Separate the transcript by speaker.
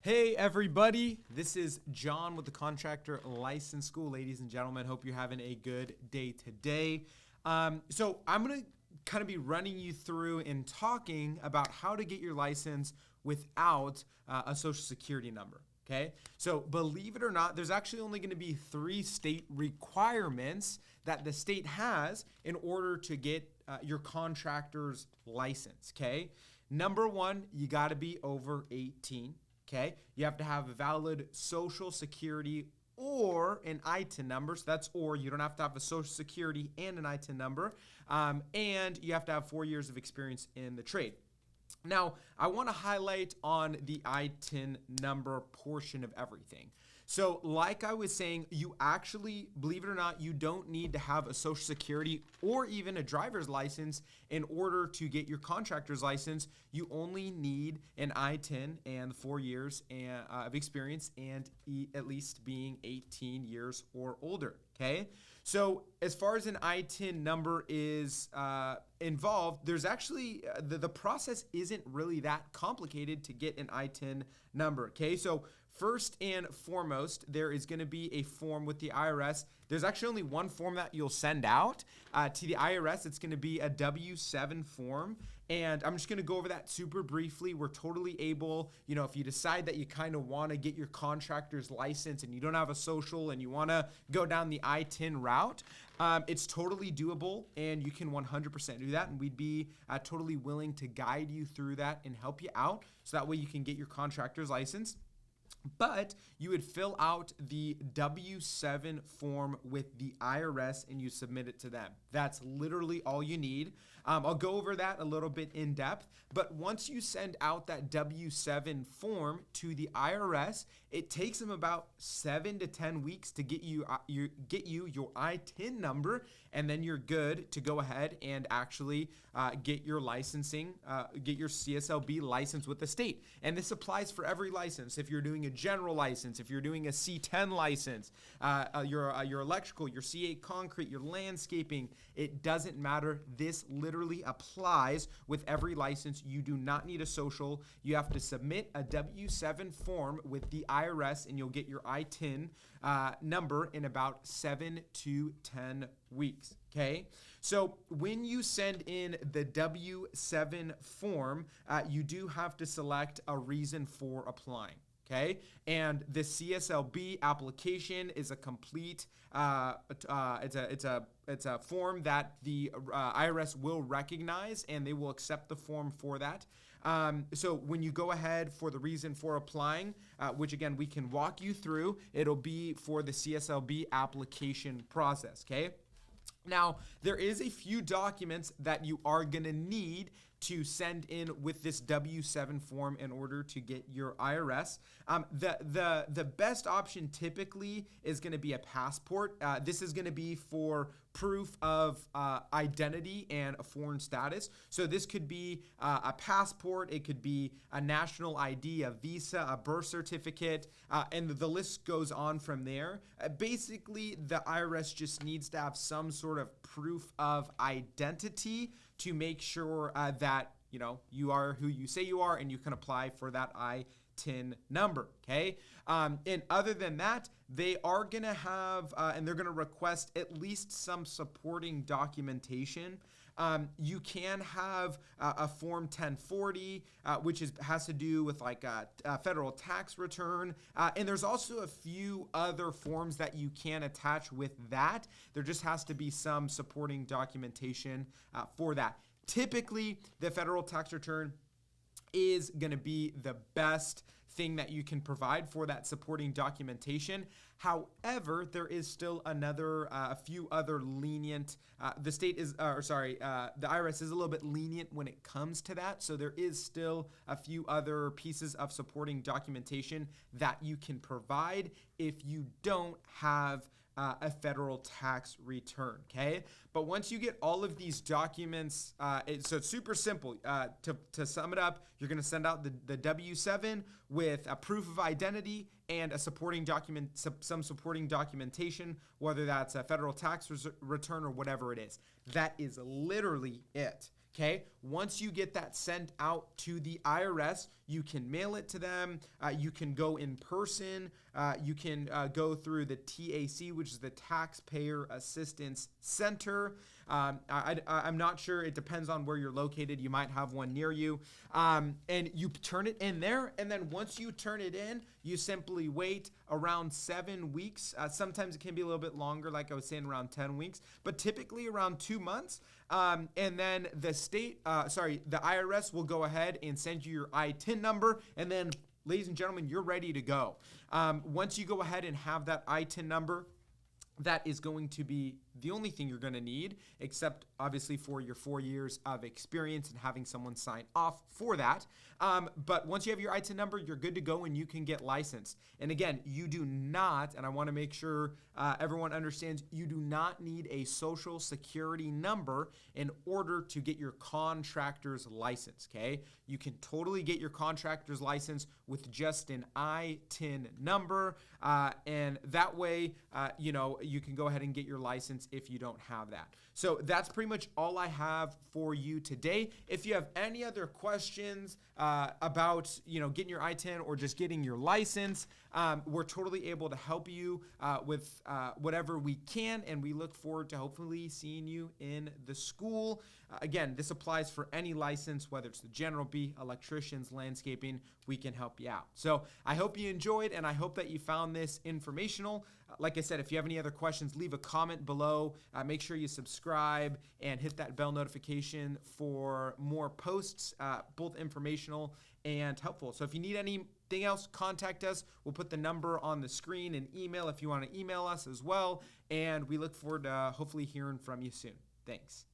Speaker 1: Hey everybody, this is John with the Contractor License School. Ladies and gentlemen, hope you're having a good day today. So I'm going to kind of be running you through and talking about how to get your license without a social security number. Okay, so believe it or not, there's actually only going to be 3 state requirements that the state has in order to get your contractor's license. Okay, number 1, you got to be over 18. Okay, you have to have a valid social security or an ITIN number. So that's or. You don't have to have a social security and an ITIN number. And you have to have 4 years of experience in the trade. Now, I want to highlight on the ITIN number portion of everything. So like I was saying, you actually, believe it or not, you don't need to have a social security or even a driver's license in order to get your contractor's license. You only need an ITIN and 4 years of experience and at least being 18 years or older. Okay, so as far as an ITIN number is involved, there's actually the process isn't really that complicated to get an ITIN number. Okay, so first and foremost, there is going to be a form with the IRS. There's actually only one form that you'll send out to the IRS. It's going to be a W-7 form. And I'm just going to go over that super briefly. We're totally able, if you decide that you kind of want to get your contractor's license and you don't have a social and you want to go down the ITIN route, it's totally doable and you can 100% do that. And we'd be totally willing to guide you through that and help you out so that way you can get your contractor's license. But you would fill out the W-7 form with the IRS and you submit it to them. That's literally all you need. I'll go over that a little bit in depth, but once you send out that W-7 form to the IRS, it takes them about 7 to 10 weeks to get you your ITIN number, and then you're good to go ahead and actually get your licensing, get your CSLB license with the state. And this applies for every license. If you're doing a general license, if you're doing a C10 license, your electrical, your C8 concrete, your landscaping, it doesn't matter. This literally applies with every license. You do not need a social. You have to submit a W-7 form with the IRS and you'll get your ITIN number in about 7 to 10 weeks. Okay, so when you send in the W-7 form, you do have to select a reason for applying. Okay, and the CSLB application is a complete, it's a form that the IRS will recognize and they will accept the form for that. So when you go ahead for the reason for applying, which again, we can walk you through, it'll be for the CSLB application process, okay? Now, there is a few documents that you are going to need to send in with this W-7 form in order to get your IRS. The best option typically is going to be a passport. This is going to be for proof of identity and a foreign status. So this could be a passport, it could be a national ID, a visa, a birth certificate, and the list goes on from there. Basically, the IRS just needs to have some sort of proof of identity to make sure that you are who you say you are and you can apply for that ITIN number. Okay, and other than that, they are going to have and they're going to request at least some supporting documentation. You can have a Form 1040, which has to do with like a federal tax return. And there's also a few other forms that you can attach with that. There just has to be some supporting documentation for that. Typically, the federal tax return is going to be the best thing that you can provide for that supporting documentation. However, there is still a few other lenient, the IRS is a little bit lenient when it comes to that. So there is still a few other pieces of supporting documentation that you can provide if you don't have a federal tax return, okay? But once you get all of these documents, so it's super simple. To sum it up, you're going to send out the W-7 with a proof of identity and a supporting document, some supporting documentation, whether that's a federal tax return or whatever it is. That is literally it. Okay, once you get that sent out to the IRS, you can mail it to them. You can go in person. You can go through the TAC, which is the Taxpayer Assistance Center. I'm not sure. It depends on where you're located. You might have one near you. And you turn it in there. And then once you turn it in, you simply wait around 7 weeks. Sometimes it can be a little bit longer, like I was saying, around 10 weeks, but typically around 2 months. And then the IRS will go ahead and send you your ITIN number. And then, ladies and gentlemen, you're ready to go. Once you go ahead and have that ITIN number, that is going to be the only thing you're going to need, except obviously for your 4 years of experience and having someone sign off for that. But once you have your ITIN number, you're good to go and you can get licensed. And again, you do not, and I want to make sure everyone understands, you do not need a social security number in order to get your contractor's license, okay? You can totally get your contractor's license with just an ITIN number, and that way, you can go ahead and get your license if you don't have that. So that's pretty much all I have for you today. If you have any other questions about getting your ITIN or just getting your license, we're totally able to help you with whatever we can, and we look forward to hopefully seeing you in the school. Again, this applies for any license, whether it's the general B, electricians, landscaping, we can help you out. So I hope you enjoyed, and I hope that you found this informational. Like I said, if you have any other questions, leave a comment below. Make sure you subscribe and hit that bell notification for more posts, both informational and helpful. So if you need anything else, contact us. We'll put the number on the screen and email if you want to email us as well. And we look forward to hopefully hearing from you soon. Thanks.